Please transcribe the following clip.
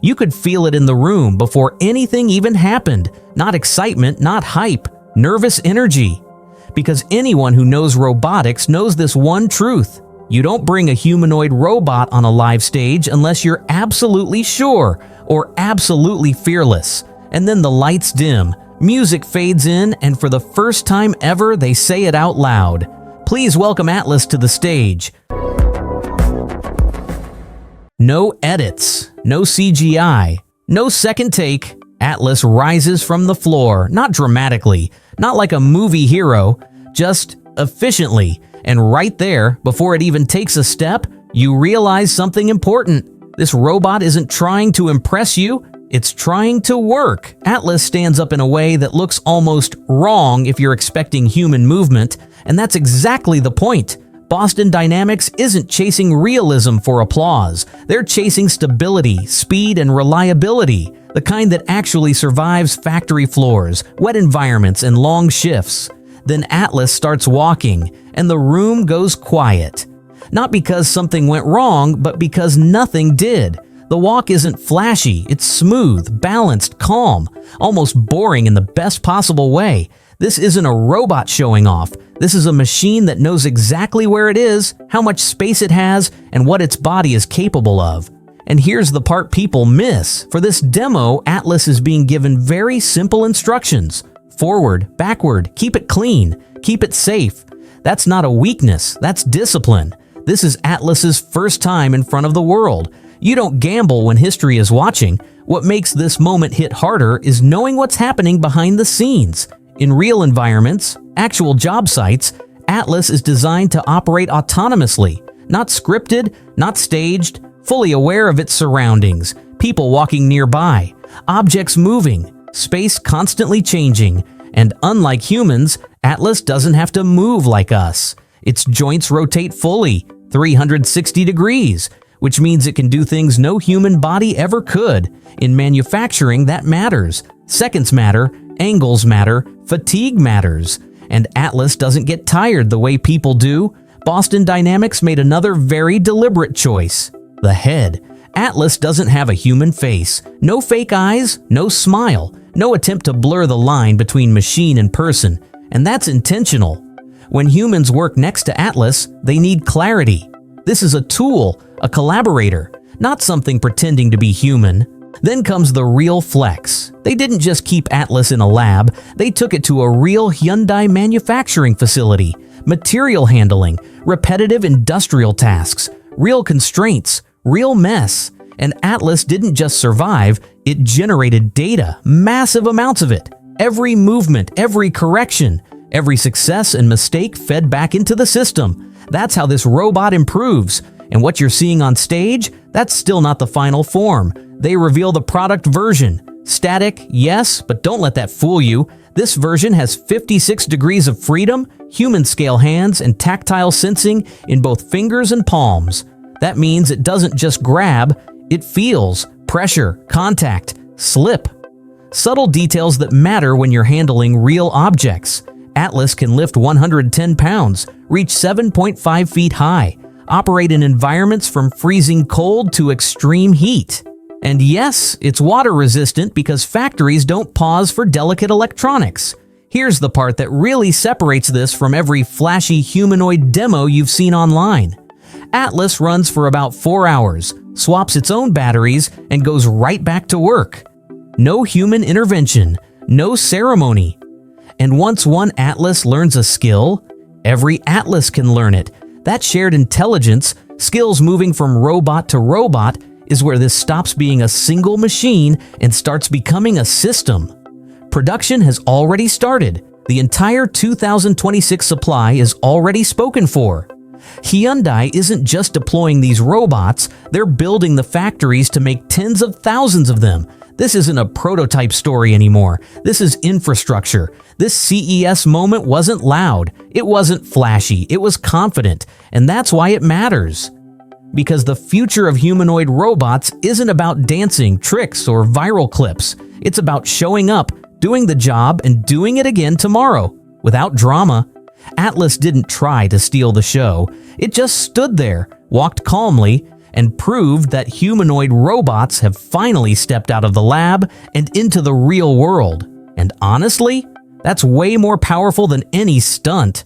You could feel it in the room before anything even happened. Not excitement, not hype, nervous energy. Because anyone who knows robotics knows this one truth. You don't bring a humanoid robot on a live stage unless you're absolutely sure or absolutely fearless. And then the lights dim, music fades in, and for the first time ever, they say it out loud. Please welcome Atlas to the stage. No edits, no CGI, no second take. Atlas rises from the floor, not dramatically, not like a movie hero, just efficiently. And right there, before it even takes a step, you realize something important. This robot isn't trying to impress you, it's trying to work. Atlas stands up in a way that looks almost wrong if you're expecting human movement, and that's exactly the point. Boston Dynamics isn't chasing realism for applause. They're chasing stability, speed, and reliability, the kind that actually survives factory floors, wet environments, and long shifts. Then Atlas starts walking, and the room goes quiet. Not because something went wrong, but because nothing did. The walk isn't flashy, it's smooth, balanced, calm, almost boring in the best possible way. This isn't a robot showing off. This is a machine that knows exactly where it is, how much space it has, and what its body is capable of. And here's the part people miss. For this demo, Atlas is being given very simple instructions. Forward, backward, keep it clean, keep it safe. That's not a weakness, that's discipline. This is Atlas's first time in front of the world. You don't gamble when history is watching. What makes this moment hit harder is knowing what's happening behind the scenes. In real environments, actual job sites, Atlas is designed to operate autonomously, not scripted, not staged, fully aware of its surroundings, people walking nearby, objects moving, space constantly changing, and unlike humans, Atlas doesn't have to move like us. Its joints rotate fully, 360 degrees, which means it can do things no human body ever could. In manufacturing, that matters. Seconds matter, angles matter, fatigue matters. And Atlas doesn't get tired the way people do. Boston Dynamics made another very deliberate choice. The head. Atlas doesn't have a human face. No fake eyes, no smile, no attempt to blur the line between machine and person. And that's intentional. When humans work next to Atlas, they need clarity. This is a tool, a collaborator, not something pretending to be human. Then comes the real flex. They didn't just keep Atlas in a lab, they took it to a real Hyundai manufacturing facility. Material handling, repetitive industrial tasks, real constraints, real mess. And Atlas didn't just survive, it generated data, massive amounts of it. Every movement, every correction, every success and mistake fed back into the system. That's how this robot improves. And what you're seeing on stage, that's still not the final form. They reveal the product version. Static, yes, but don't let that fool you. This version has 56 degrees of freedom, human-scale hands, and tactile sensing in both fingers and palms. That means it doesn't just grab, it feels pressure, contact, slip. Subtle details that matter when you're handling real objects. Atlas can lift 110 pounds, reach 7.5 feet high, operate in environments from freezing cold to extreme heat. And yes, it's water resistant because factories don't pause for delicate electronics. Here's the part that really separates this from every flashy humanoid demo you've seen online. Atlas runs for about 4 hours, swaps its own batteries, and goes right back to work. No human intervention, no ceremony. And once one Atlas learns a skill, every Atlas can learn it. That shared intelligence, skills moving from robot to robot, is where this stops being a single machine and starts becoming a system. Production has already started. The entire 2026 supply is already spoken for. Hyundai isn't just deploying these robots, they're building the factories to make tens of thousands of them. This isn't a prototype story anymore. This is infrastructure. This CES moment wasn't loud. It wasn't flashy. It was confident. And that's why it matters. Because the future of humanoid robots isn't about dancing, tricks, or viral clips. It's about showing up, doing the job, and doing it again tomorrow, without drama. Atlas didn't try to steal the show. It just stood there, walked calmly, and proved that humanoid robots have finally stepped out of the lab and into the real world. And honestly, that's way more powerful than any stunt.